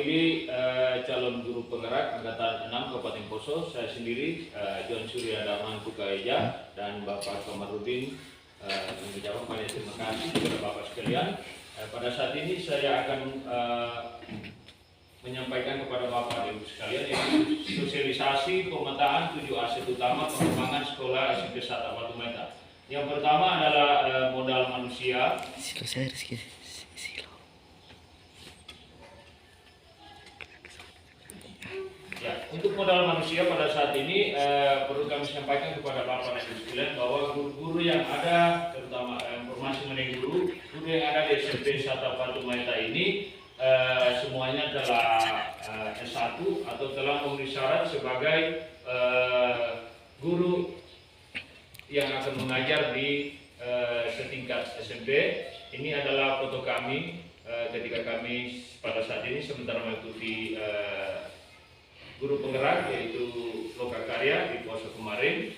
mewakili calon guru penggerak Angkatan 6 Kabupaten Poso, saya sendiri John Surya Darman Pukaeja dan Bapak Komarudin mengucapkan banyak terima kasih kepada Bapak sekalian. Pada saat ini saya akan menyampaikan kepada Bapak dan Ibu sekalian yaitu sosialisasi pemetaan 7 aset utama pengembangan sekolah SMP Sata Batu Meta. Yang pertama adalah modal manusia. Ya, untuk modal manusia pada saat ini perlu kami sampaikan kepada Bapak dan Ibu sekalian bahwa guru-guru yang ada, terutama informasi mengenai guru yang ada di SMP Sata Batu Meta ini semuanya telah S1 atau telah memenuhi syarat sebagai guru yang akan mengajar di setingkat SMP. Ini adalah foto kami ketika kami pada saat ini sementara mengikuti guru penggerak yaitu Lokakarya di Poso kemarin.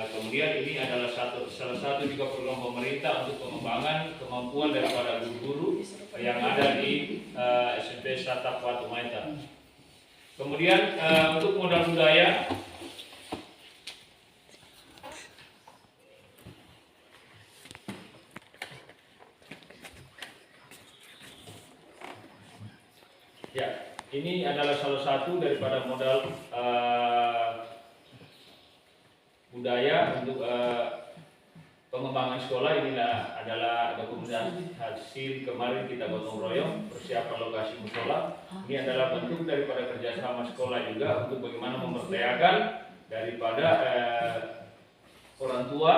Kemudian ini adalah salah satu juga program pemerintah untuk pengembangan kemampuan daripada guru-guru yang ada di SMP Sata Batu Meta. Kemudian untuk modal budaya, ya, ini adalah salah satu daripada modal budaya untuk pengembangan sekolah. Inilah adalah dokumentasi hasil kemarin kita gotong royong persiapan lokasi musola. Ini adalah bentuk daripada kerjasama sekolah juga untuk bagaimana memberdayakan daripada orang tua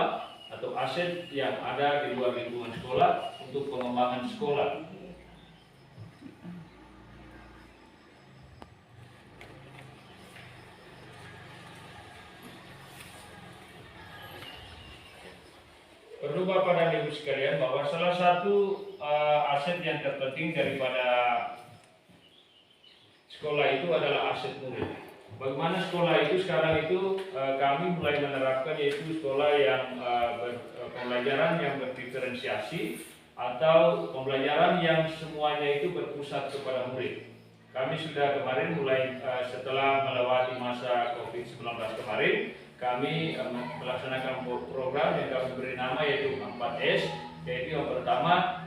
atau aset yang ada di luar lingkungan sekolah untuk pengembangan sekolah. Perlu Bapak dan Ibu sekalian bahwa salah satu aset yang terpenting daripada sekolah itu adalah aset murid. Bagaimana sekolah itu sekarang itu kami mulai menerapkan yaitu sekolah yang pembelajaran yang berdiferensiasi atau pembelajaran yang semuanya itu berpusat kepada murid. Kami sudah kemarin mulai setelah melewati masa COVID-19 kemarin, kami melaksanakan program yang kami beri nama yaitu 4S, yaitu yang pertama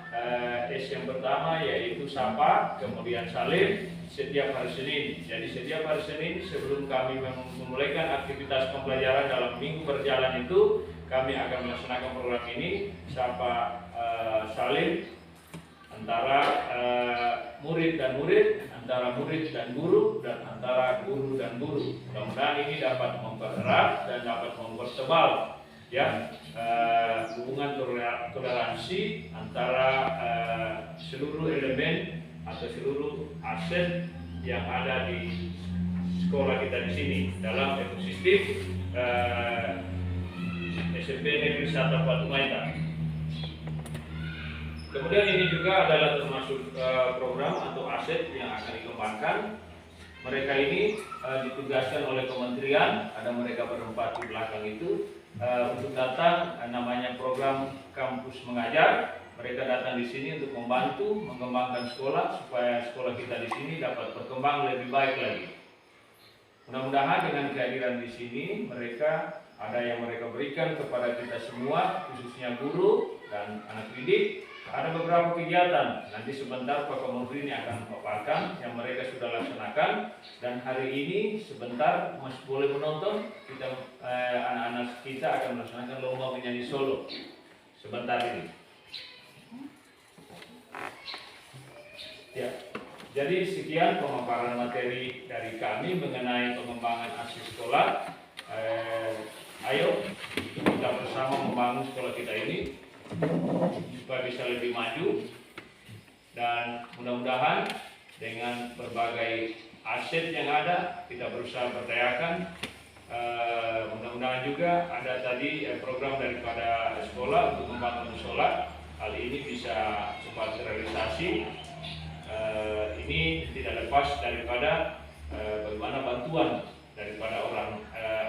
S yang pertama yaitu sapa, kemudian salim setiap hari Senin. Jadi setiap hari Senin sebelum kami memulaikan aktivitas pembelajaran dalam minggu berjalan itu, kami akan melaksanakan program ini sapa, salim antara murid dan murid, antara murid dan guru, dan antara guru dan guru. Mudah-mudahan ini dapat mempererat dan dapat mempertebal ya hubungan toleransi antara seluruh elemen atau seluruh aset yang ada di sekolah kita di sini dalam ekosistem SMP Negeri Sata Batu Meta. Kemudian ini juga adalah termasuk program atau aset yang akan dikembangkan. Mereka ini ditugaskan oleh kementerian, ada mereka berempat di belakang itu untuk datang, namanya program kampus mengajar. Mereka datang di sini untuk membantu mengembangkan sekolah supaya sekolah kita di sini dapat berkembang lebih baik lagi. Mudah-mudahan dengan kehadiran di sini mereka ada yang mereka berikan kepada kita semua, khususnya guru dan anak didik. Ada beberapa kegiatan, nanti sebentar Pak Komarudin akan memaparkan yang mereka sudah laksanakan, dan hari ini sebentar masih boleh menonton. Kita anak-anak kita akan melaksanakan lomba menyanyi solo sebentar ini. Ya, jadi sekian pemaparan materi dari kami mengenai pengembangan aset sekolah. Ayo kita bersama membangun sekolah kita ini supaya bisa lebih maju, dan mudah-mudahan dengan berbagai aset yang ada kita berusaha berdayakan. Mudah-mudahan juga ada tadi program daripada sekolah untuk membangun musola. Hal ini bisa cepat terrealisasi. Ini tidak lepas daripada bagaimana bantuan daripada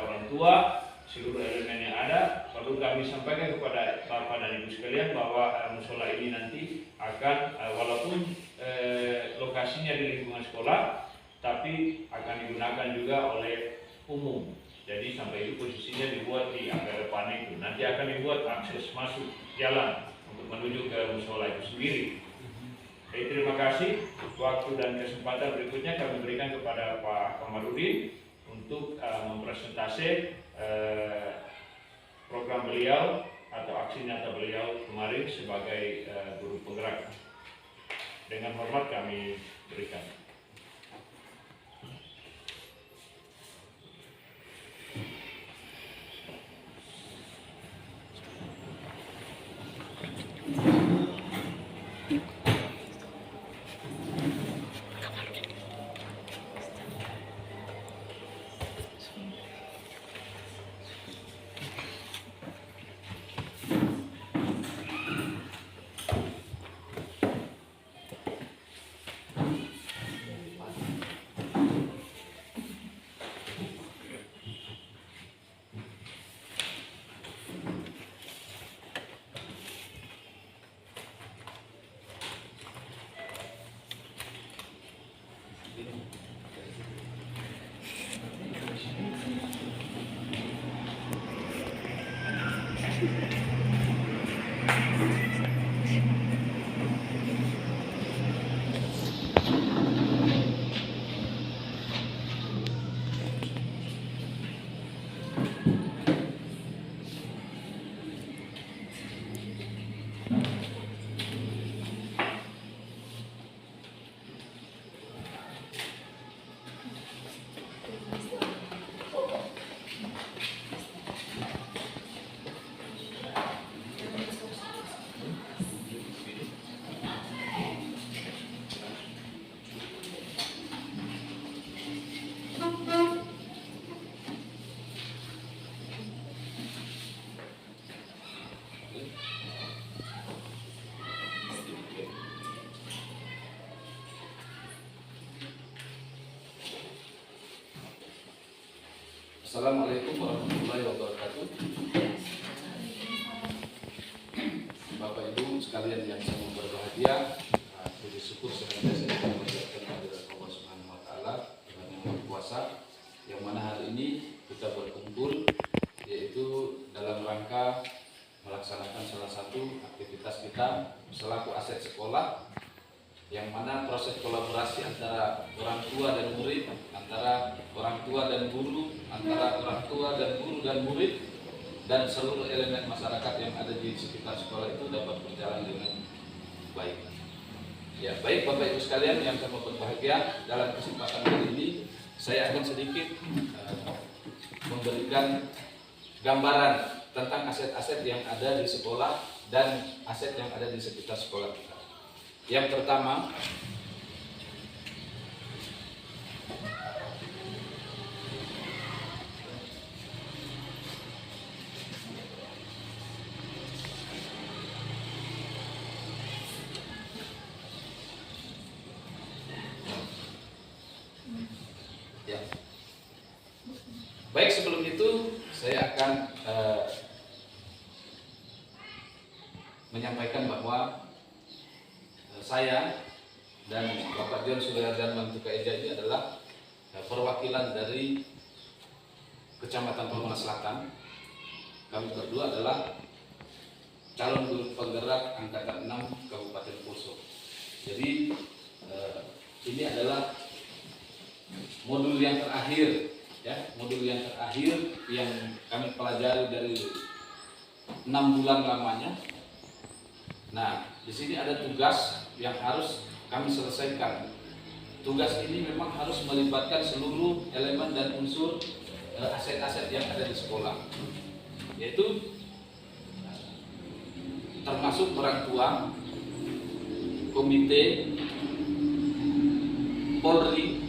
orang tua seluruh elemen yang ada. Perlu kami sampaikan kepada Bapak dan Ibu sekalian bahwa musola ini nanti akan walaupun lokasinya di lingkungan sekolah, tapi akan digunakan juga oleh umum. Jadi sampai itu posisinya dibuat di area depan itu. Nanti akan dibuat akses masuk jalan untuk menuju ke musola itu sendiri. Jadi terima kasih. Waktu dan kesempatan berikutnya kami berikan kepada Pak Kamarudin untuk mempresentasi program beliau atau aksi nyata beliau kemarin sebagai guru penggerak. Dengan hormat kami berikan. Assalamualaikum warahmatullahi wabarakatuh. Bapak Ibu sekalian yang sangat berbahagia, puji syukur senantiasa kita panjatkan kehadirat Allah Subhanahu wa taala dengan yang Maha Kuasa, yang mana hari ini kita berkumpul yaitu dalam rangka melaksanakan salah satu aktivitas kita selaku aset sekolah, yang mana proses kolaborasi antara orang tua dan murid, antara orang tua dan guru, antara orang tua dan guru dan murid, dan seluruh elemen masyarakat yang ada di sekitar sekolah itu dapat berjalan dengan baik. Ya, baik Bapak Ibu sekalian yang sangat berbahagia, dalam kesempatan kali ini saya akan sedikit memberikan gambaran tentang aset-aset yang ada di sekolah dan aset yang ada di sekitar sekolah kita. Yang pertama, ya. Baik, sebelum itu saya akan menyampaikan bahwa saya dan Bapak John Suryardan Mantuka Eja ini adalah perwakilan dari Kecamatan Pamona Selatan. Kami berdua adalah calon guru penggerak angkatan 6 Kabupaten Poso. Jadi ini adalah modul yang terakhir, ya, modul yang terakhir yang kami pelajari dari 6 bulan lamanya. Nah, di sini ada tugas yang harus kami selesaikan. Tugas ini memang harus melibatkan seluruh elemen dan unsur aset-aset yang ada di sekolah, yaitu termasuk orang tua, komite, Polri,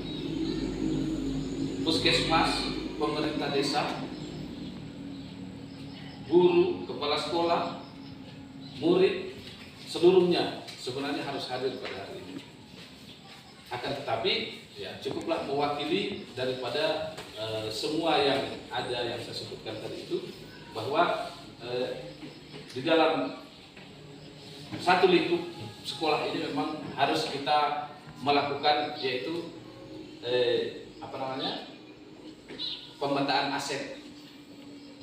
puskesmas, pemerintah desa, guru, kepala sekolah, murid, seluruhnya sebenarnya harus hadir pada hari ini. Akan tetapi, ya, cukuplah mewakili daripada semua yang ada yang saya sebutkan tadi itu, bahwa di dalam satu lingkup sekolah ini memang harus kita melakukan, yaitu pemetaan aset.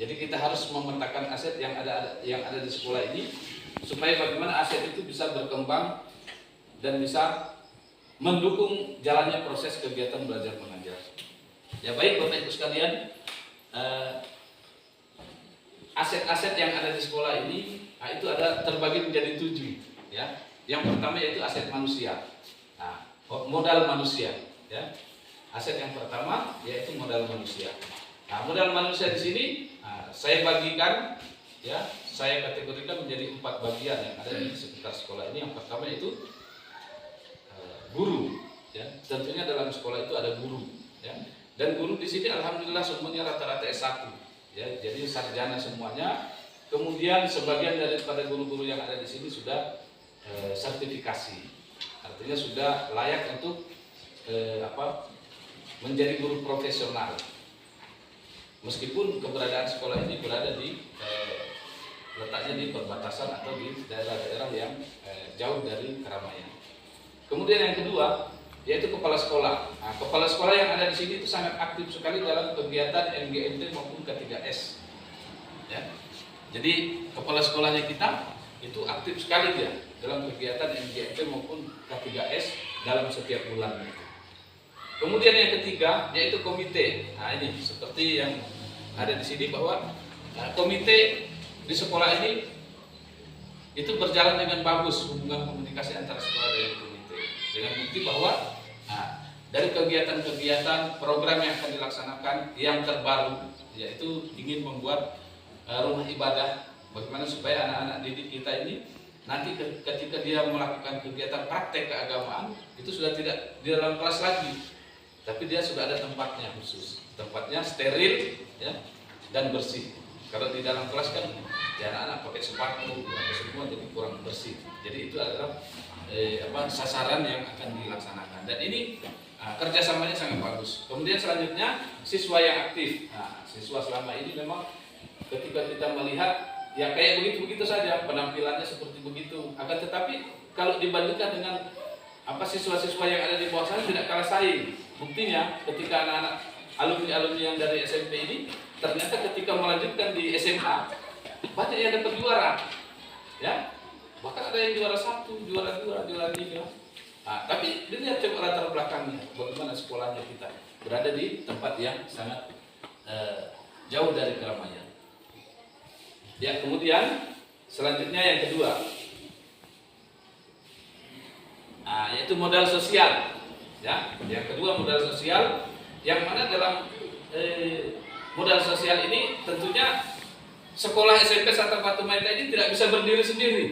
Jadi kita harus memetakan aset yang ada di sekolah ini, supaya bagaimana aset itu bisa berkembang dan bisa mendukung jalannya proses kegiatan belajar mengajar. Ya baik Bapak Ibu sekalian, aset-aset yang ada di sekolah ini itu ada terbagi menjadi 7. Ya, yang pertama yaitu aset manusia. Nah, modal manusia. Ya, aset yang pertama yaitu modal manusia. Nah, modal manusia di sini saya bagikan, ya, saya kategorikan menjadi 4 bagian yang ada di sekitar sekolah ini. Yang pertama itu guru, ya. Tentunya dalam sekolah itu ada guru, ya. Dan guru di sini alhamdulillah semuanya rata-rata S1, ya. Jadi sarjana semuanya. Kemudian sebagian daripada guru-guru yang ada di sini sudah sertifikasi, artinya sudah layak untuk menjadi guru profesional. Meskipun keberadaan sekolah ini berada di letaknya di perbatasan atau di daerah-daerah yang jauh dari keramaian. Kemudian yang kedua yaitu kepala sekolah. Nah, kepala sekolah yang ada di sini itu sangat aktif sekali dalam kegiatan MGMT maupun K3S. Ya. Jadi kepala sekolahnya kita itu aktif sekali dia dalam kegiatan MGMT maupun K3S dalam setiap bulan. Kemudian yang ketiga yaitu komite. Nah ini seperti yang ada di sini, bahwa komite di sekolah ini itu berjalan dengan bagus hubungan komunikasi antara sekolah dan komite, dengan bukti bahwa dari kegiatan-kegiatan program yang akan dilaksanakan yang terbaru yaitu ingin membuat rumah ibadah, bagaimana supaya anak-anak didik kita ini nanti ketika dia melakukan kegiatan praktek keagamaan itu sudah tidak di dalam kelas lagi, tapi dia sudah ada tempatnya khusus, tempatnya steril, ya, dan bersih. Kalau di dalam kelas kan ya anak-anak pakai sepatu pakai semua, jadi kurang bersih. Jadi itu adalah sasaran yang akan dilaksanakan, dan ini kerjasamanya sangat bagus. Kemudian selanjutnya siswa yang aktif. Nah, siswa selama ini memang ketika kita melihat ya kayak begitu-begitu saja, penampilannya seperti begitu. Akan tetapi kalau dibandingkan dengan siswa-siswa yang ada di bawah sana tidak kalah saing. Buktinya ketika anak-anak alumni-alumni yang dari SMP ini ternyata ketika melanjutkan di SMA banyak yang dapat juara, ya, bahkan ada yang juara 1, juara 2, juara 3. Nah, tapi dilihat coba latar belakangnya, bagaimana sekolahnya kita berada di tempat yang sangat jauh dari keramaian. Ya, kemudian selanjutnya yang kedua, yaitu modal sosial. Ya, yang kedua modal sosial, yang mana dalam modal sosial ini tentunya sekolah SMP Santa Fatumata ini tidak bisa berdiri sendiri,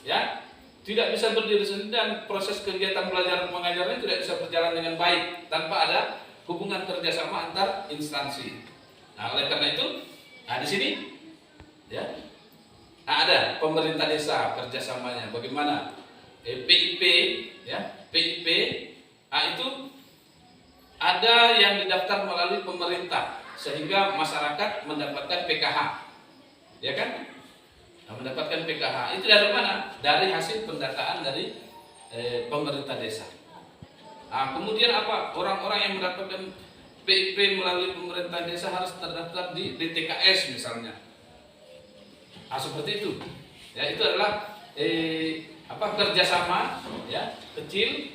ya, tidak bisa berdiri sendiri, dan proses kegiatan belajar mengajarnya tidak bisa berjalan dengan baik tanpa ada hubungan kerjasama antar instansi. Nah, oleh karena itu, di sini, ya, ada pemerintah desa kerjasamanya, bagaimana PIP, ya, PIP, itu ada yang didaftar melalui pemerintah sehingga masyarakat mendapatkan PKH, ya kan? Nah, mendapatkan PKH itu dari mana? Dari hasil pendataan dari pemerintah desa. Nah, kemudian orang-orang yang mendapatkan PIP melalui pemerintah desa harus terdaftar di DTKS misalnya. Nah, seperti itu. Ya, itu adalah kerjasama, ya, kecil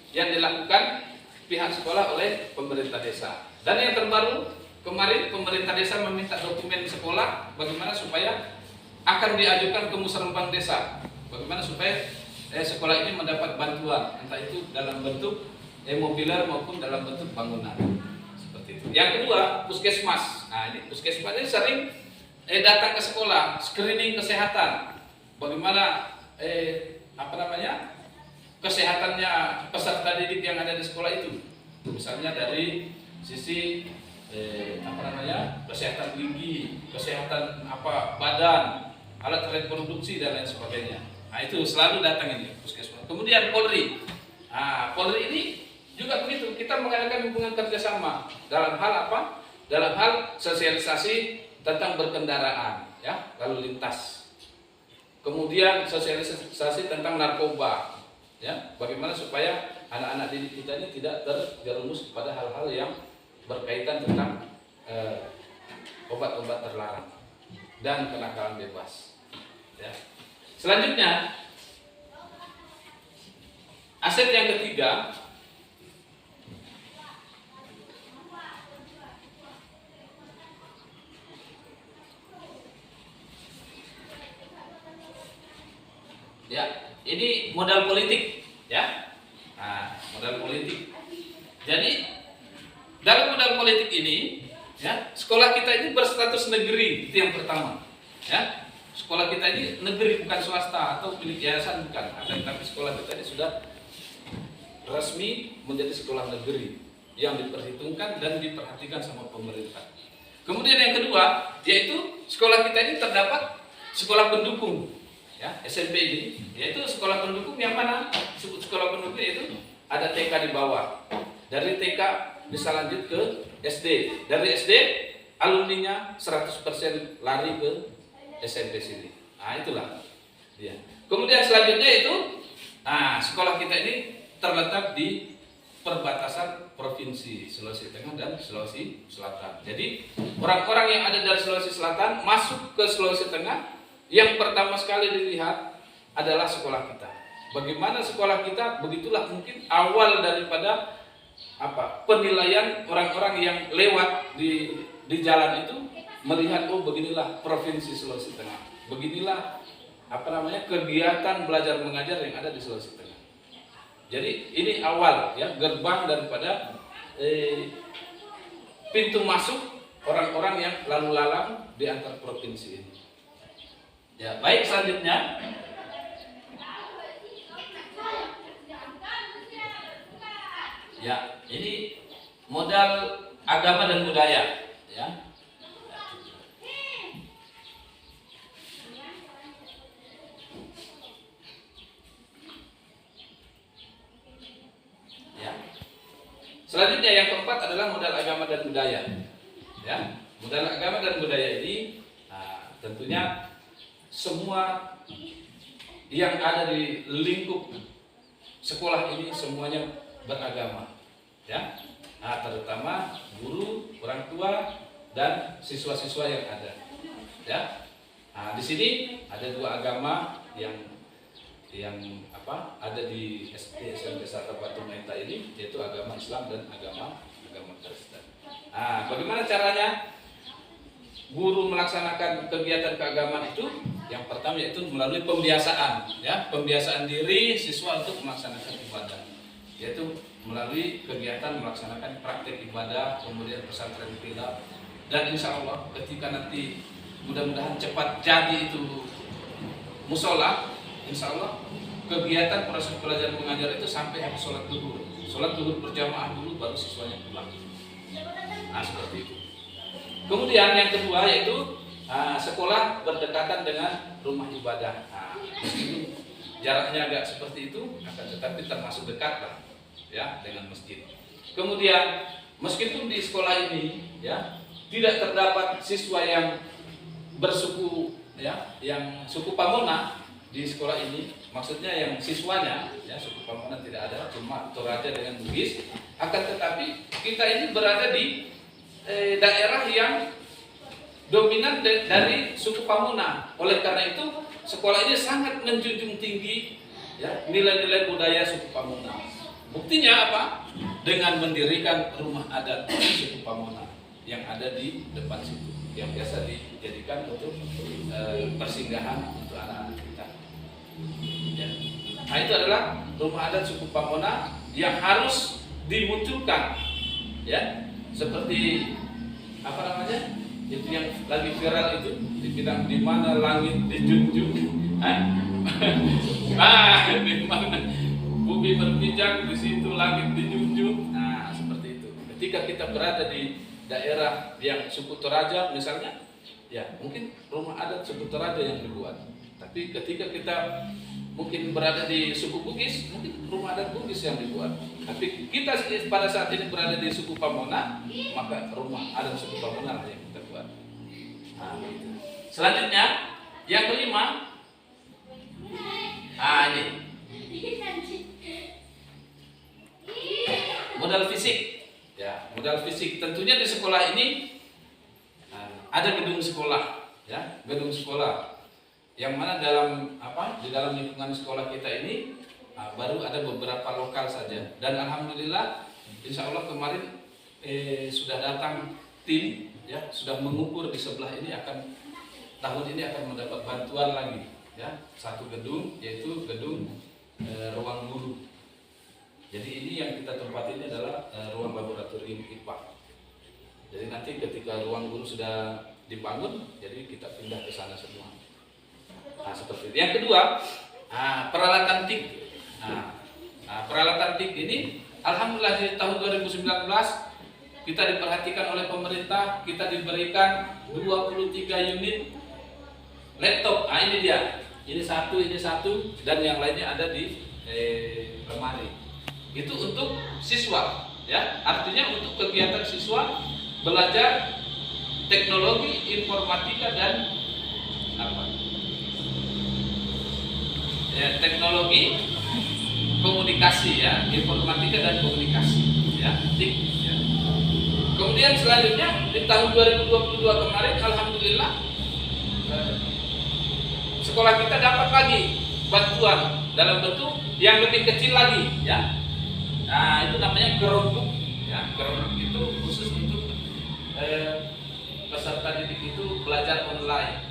yang dilakukan pihak sekolah oleh pemerintah desa. Dan yang terbaru kemarin pemerintah desa meminta dokumen sekolah bagaimana supaya akan diajukan ke musrenbang desa, bagaimana supaya sekolah ini mendapat bantuan entah itu dalam bentuk mobiler maupun dalam bentuk bangunan. Seperti itu. Yang kedua, puskesmas. Nah, ini puskesmas ini sering datang ke sekolah, screening kesehatan. Bagaimana kesehatannya peserta didik yang ada di sekolah itu. Misalnya dari sisi kesehatan gigi, kesehatan badan, alat reproduksi dan lain sebagainya. Nah, itu selalu datang ini puskesmas. Kemudian Polri. Polri ini juga begitu, kita mengadakan hubungan kerjasama dalam hal dalam hal sosialisasi tentang berkendaraan, ya, lalu lintas. Kemudian sosialisasi tentang narkoba, ya, bagaimana supaya anak-anak didik kita ini tidak terjerumus pada hal-hal yang berkaitan tentang obat-obat terlarang dan kenakalan bebas. Ya. Selanjutnya, aset yang ketiga, ya, ini modal politik, ya. Nah, modal politik. Jadi dalam modal politik ini, ya, sekolah kita ini berstatus negeri, itu yang pertama, ya. Sekolah kita ini negeri, bukan swasta atau milik yayasan, bukan. Tapi sekolah kita ini sudah resmi menjadi sekolah negeri yang diperhitungkan dan diperhatikan sama pemerintah. Kemudian yang kedua, yaitu sekolah kita ini terdapat sekolah pendukung, ya, SMP ini, yaitu sekolah pendukung yang mana? Sebut sekolah pendukung yaitu ada TK di bawah. Dari TK bisa lanjut ke SD. Dari SD alumninya 100% lari ke SMP sini. Nah, itulah. Ya. Kemudian selanjutnya itu, sekolah kita ini terletak di perbatasan provinsi Sulawesi Tengah dan Sulawesi Selatan. Jadi orang-orang yang ada dari Sulawesi Selatan masuk ke Sulawesi Tengah, yang pertama sekali dilihat adalah sekolah kita. Bagaimana sekolah kita, begitulah mungkin awal daripada penilaian orang-orang yang lewat di jalan itu melihat, oh beginilah provinsi Sulawesi Tengah, beginilah kegiatan belajar mengajar yang ada di Sulawesi Tengah. Jadi ini awal, ya, gerbang daripada pintu masuk orang-orang yang lalu lalang di antar provinsi ini. Ya, baik, selanjutnya ya, ini modal agama dan budaya, ya. Ya. Selanjutnya yang keempat adalah modal agama dan budaya. Ya, modal agama dan budaya ini tentunya semua yang ada di lingkup sekolah ini semuanya beragama, ya. Terutama guru, orang tua, dan siswa-siswa yang ada, ya. Di sini ada dua agama yang ada di SD SMP Sata Batu Menta ini, yaitu agama Islam dan agama Kristen. Bagaimana caranya guru melaksanakan kegiatan keagamaan itu? Yang pertama yaitu melalui pembiasaan, ya, pembiasaan diri siswa untuk melaksanakan ibadah, yaitu melalui kegiatan melaksanakan praktek ibadah, kemudian pesantren kilat, dan insya Allah ketika nanti mudah-mudahan cepat jadi itu musola, insya Allah kegiatan proses belajar mengajar itu sampai habis sholat duhur berjamaah dulu baru siswanya pulang. Seperti itu. Kemudian yang kedua yaitu sekolah berdekatan dengan rumah ibadah. Meskipun jaraknya agak seperti itu, akan tetapi termasuk dekat lah, ya, dengan masjid. Kemudian meskipun di sekolah ini, ya, tidak terdapat siswa yang bersuku, ya, yang suku Pamona di sekolah ini, maksudnya yang siswanya, ya, suku Pamona tidak ada, cuma Toraja dengan Bugis. Akan tetapi kita ini berada di daerah yang dominan dari suku Pamona. Oleh karena itu sekolah ini sangat menjunjung tinggi, ya, nilai-nilai budaya suku Pamona. Buktinya apa? Dengan mendirikan rumah adat suku Pamona yang ada di depan situ, yang biasa dijadikan untuk persinggahan untuk anak-anak kita. Ya. Itu adalah rumah adat suku Pamona yang harus dimunculkan, ya, seperti itu yang lagi viral itu, dibilang di mana langit dijunjung, di mana bumi berpijak, di situ langit dijunjung. Seperti itu. Ketika kita berada di daerah yang suku Toraja misalnya, ya, mungkin rumah adat suku Toraja yang dibuat. Tapi ketika kita mungkin berada di suku Bugis, mungkin rumah adat Bugis yang dibuat. Tapi kita pada saat ini berada di suku Pamona, maka rumah adat suku Pamona yang kita buat. Nah, gitu. Selanjutnya, yang kelima, ini modal fisik. Ya, modal fisik. Tentunya di sekolah ini ada gedung sekolah, ya, gedung sekolah. Yang mana di dalam lingkungan sekolah kita ini baru ada beberapa lokal saja. Dan alhamdulillah, insya Allah kemarin sudah datang tim, ya, sudah mengukur di sebelah ini tahun ini akan mendapat bantuan lagi, ya, satu gedung, yaitu gedung ruang guru. Jadi ini yang kita tempati ini adalah ruang laboratorium IPA. Jadi nanti ketika ruang guru sudah dibangun, jadi kita pindah ke sana semua. Nah, seperti itu. Yang kedua, peralatan TIK. Peralatan TIK ini, alhamdulillah di tahun 2019 kita diperhatikan oleh pemerintah, kita diberikan 23 unit laptop. Ini dia. Ini satu, dan yang lainnya ada di lemari. Itu untuk siswa, ya. Artinya untuk kegiatan siswa belajar teknologi informatika dan teknologi komunikasi, ya, informatika dan komunikasi, ya, TIK, ya. Kemudian selanjutnya di tahun 2022 kemarin, alhamdulillah, sekolah kita dapat lagi bantuan dalam bentuk yang lebih kecil lagi, ya. Nah, itu namanya Chromebook, ya. Chromebook itu khusus untuk peserta didik itu belajar online,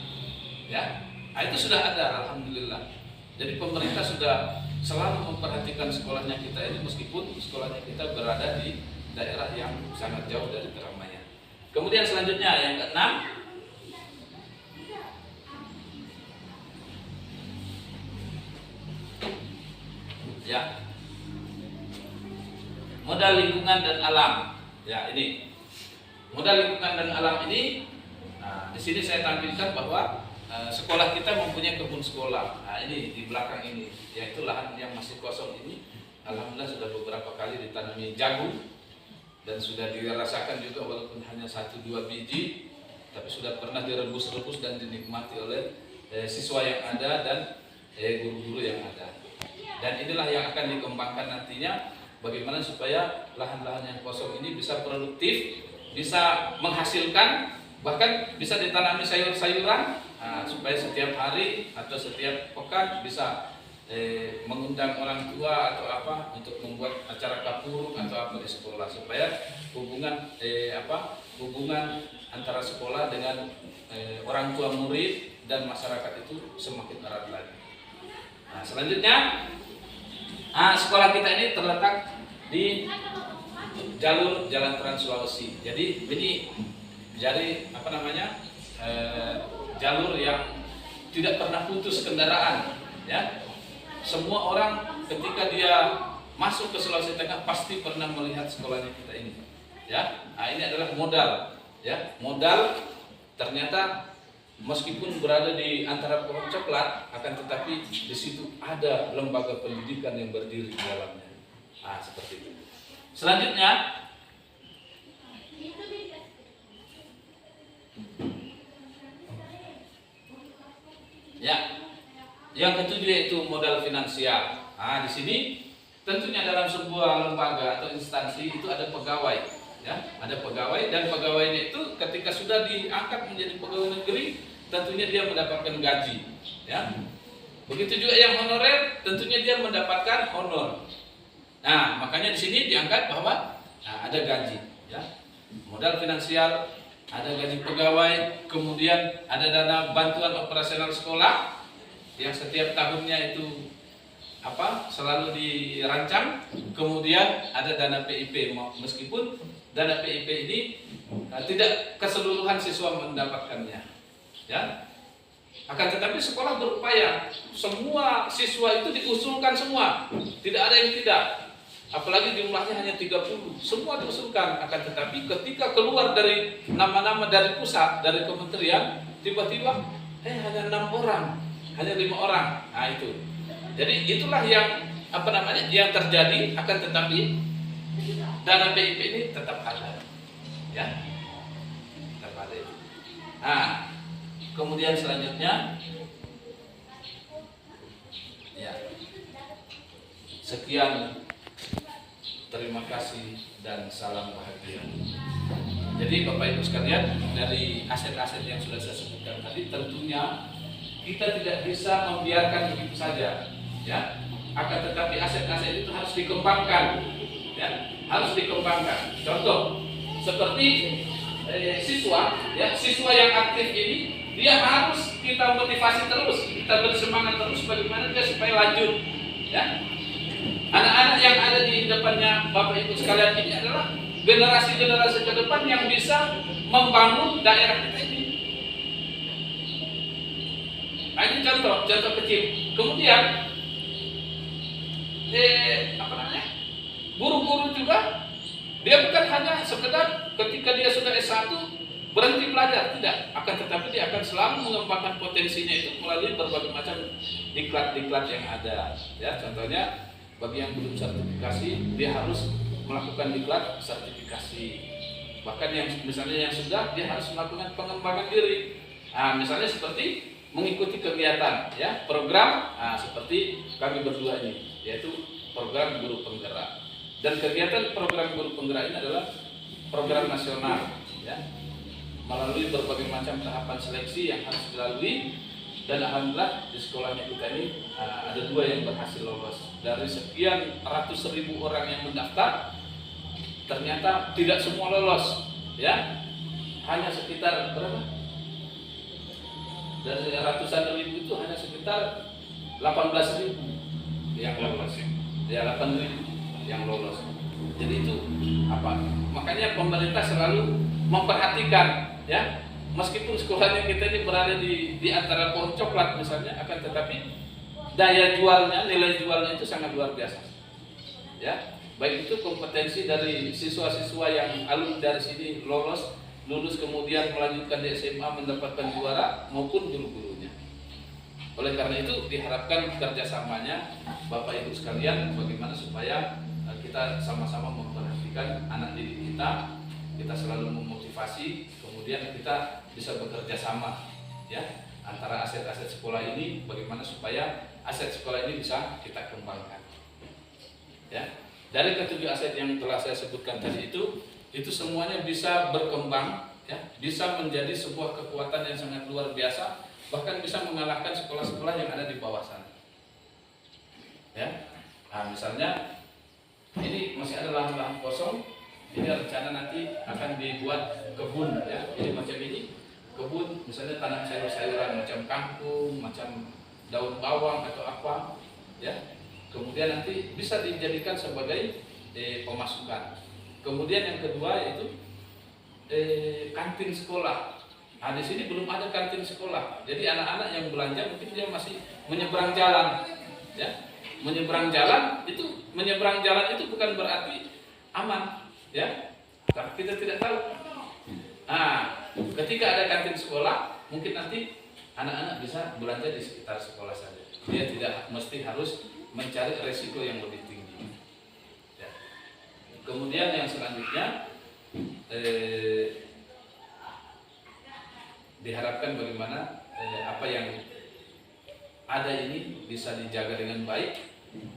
ya. Nah, itu sudah ada, alhamdulillah. Jadi pemerintah sudah selalu memperhatikan sekolahnya kita ini, meskipun sekolahnya kita berada di daerah yang sangat jauh dari keramaian. Kemudian selanjutnya yang keenam, ya, modal lingkungan dan alam. Ya, ini modal lingkungan dan alam ini. Nah, di sini saya tampilkan bahwa sekolah kita mempunyai kebun sekolah. Nah, ini di belakang ini, yaitu lahan yang masih kosong ini, alhamdulillah sudah beberapa kali ditanami jagung dan sudah dirasakan juga, walaupun hanya 1-2 biji, tapi sudah pernah direbus-rebus dan dinikmati oleh siswa yang ada dan guru-guru yang ada. Dan inilah yang akan dikembangkan nantinya, bagaimana supaya lahan-lahan yang kosong ini bisa produktif, bisa menghasilkan, bahkan bisa ditanami sayur-sayuran. Supaya setiap hari atau setiap pekan bisa mengundang orang tua atau apa untuk membuat acara kapurung atau apa di sekolah, supaya hubungan antara sekolah dengan orang tua murid dan masyarakat itu semakin erat lagi. Nah, selanjutnya, sekolah kita ini terletak di jalur Jalan Trans Sulawesi. Jadi ini jalur yang tidak pernah putus kendaraan, ya. Semua orang ketika dia masuk ke Sulawesi Tengah pasti pernah melihat sekolahnya kita ini, ya. Nah, ini adalah modal, ya. Modal ternyata meskipun berada di antara pohon coklat, akan tetapi di situ ada lembaga pendidikan yang berdiri di dalamnya. Seperti itu. Selanjutnya, ya, yang ketujuh yaitu modal finansial. Di sini tentunya dalam sebuah lembaga atau instansi itu ada pegawai, ya, ada pegawai, dan pegawainya itu ketika sudah diangkat menjadi pegawai negeri, tentunya dia mendapatkan gaji, ya. Begitu juga yang honorer, tentunya dia mendapatkan honor. Nah, makanya di sini diangkat bahwa ada gaji, ya, modal finansial, ada gaji pegawai, kemudian ada dana bantuan operasional sekolah yang setiap tahunnya itu selalu dirancang, kemudian ada dana PIP, meskipun dana PIP ini tidak keseluruhan siswa mendapatkannya, ya. Akan tetapi sekolah berupaya semua siswa itu diusulkan semua, tidak ada yang tidak. Apalagi jumlahnya hanya 30, semua diusulkan. Akan tetapi ketika keluar dari nama-nama dari pusat, dari kementerian, tiba-tiba hanya 6 orang, hanya 5 orang. Nah, itu. Jadi itulah yang yang terjadi, akan tetapi dana BIP ini tetap ada, ya, tetap ada. Nah, kemudian selanjutnya, ya, sekian, terima kasih dan salam bahagia. Jadi Bapak Ibu sekalian, dari aset-aset yang sudah saya sebutkan tadi, tentunya kita tidak bisa membiarkan begitu saja, ya. Akan tetapi aset-aset itu harus dikembangkan, ya, harus dikembangkan. Contoh seperti siswa, ya, siswa yang aktif ini dia harus kita motivasi terus, kita beri semangat terus bagaimana dia supaya lanjut, ya. Anak-anak yang ada di depannya Bapak Ibu sekalian ini adalah generasi-generasi ke depan yang bisa membangun daerah kita ini. Nah, ini contoh kecil. Kemudian guru-guru juga dia bukan hanya sekedar ketika dia sudah S1 berhenti belajar, tidak, akan tetapi dia akan selalu mengembangkan potensinya itu melalui berbagai macam diklat-diklat yang ada, ya. Contohnya bagi yang belum sertifikasi, dia harus melakukan diklat sertifikasi. Bahkan yang misalnya yang sudah, dia harus melakukan pengembangan diri. Nah, misalnya seperti mengikuti kegiatan, ya, program, seperti kami berdua ini, yaitu program guru penggerak. Dan kegiatan program guru penggerak ini adalah program nasional, ya, melalui berbagai macam tahapan seleksi yang harus dilalui. Dan alhamdulillah di sekolahnya kita ini ada 2 yang berhasil lolos. Dari sekian ratus ribu orang yang mendaftar, ternyata tidak semua lolos, ya, hanya sekitar berapa? Dari ratusan ribu itu hanya sekitar 18.000 yang lolos, ya, 8.000 yang lolos. Jadi itu makanya pemerintah selalu memperhatikan, ya, meskipun sekolahnya kita ini berada di antara pohon coklat misalnya, akan tetapi daya jualnya, nilai jualnya itu sangat luar biasa, ya. Baik itu kompetensi dari siswa-siswa yang alumni dari sini lulus kemudian melanjutkan di SMA mendapatkan juara, maupun guru-gurunya. Oleh karena itu diharapkan kerjasamanya Bapak Ibu sekalian, bagaimana supaya kita sama-sama memperhatikan anak didik kita selalu memotivasi, kemudian kita bisa bekerja sama, ya, antara aset-aset sekolah ini, bagaimana supaya aset sekolah ini bisa kita kembangkan, ya. Dari ke-7 aset yang telah saya sebutkan tadi itu semuanya bisa berkembang, ya, bisa menjadi sebuah kekuatan yang sangat luar biasa, bahkan bisa mengalahkan sekolah-sekolah yang ada di bawah sana, ya. Nah, misalnya ini masih ada lahan-lahan kosong, ini rencana nanti akan dibuat kebun, ya. Ini macam ini kebun, misalnya tanam sayur-sayuran macam kangkung, macam daun bawang atau apa, ya. Kemudian nanti bisa dijadikan sebagai pemasukan. Kemudian yang kedua yaitu kantin sekolah. Nah, di sini belum ada kantin sekolah. Jadi anak-anak yang belanja mungkin dia masih menyeberang jalan, ya. Menyeberang jalan itu bukan berarti aman, ya. Karena kita tidak tahu. Nah, ketika ada kantin sekolah, mungkin nanti anak-anak bisa belanja di sekitar sekolah saja. Dia tidak mesti harus mencari resiko yang lebih tinggi, ya. Kemudian yang selanjutnya diharapkan bagaimana apa yang ada ini bisa dijaga dengan baik,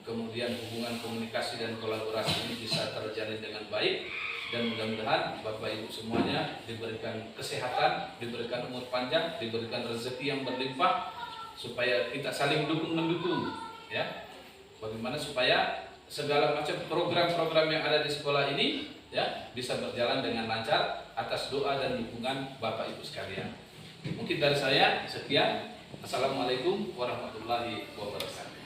kemudian hubungan komunikasi dan kolaborasi ini bisa terjalin dengan baik, dan mudah-mudahan Bapak Ibu semuanya diberikan kesehatan, diberikan umur panjang, diberikan rezeki yang berlimpah, supaya kita saling dukung-mendukung, ya. Bagaimana supaya segala macam program-program yang ada di sekolah ini, ya, bisa berjalan dengan lancar atas doa dan dukungan Bapak Ibu sekalian. Mungkin dari saya sekian. Assalamualaikum warahmatullahi wabarakatuh.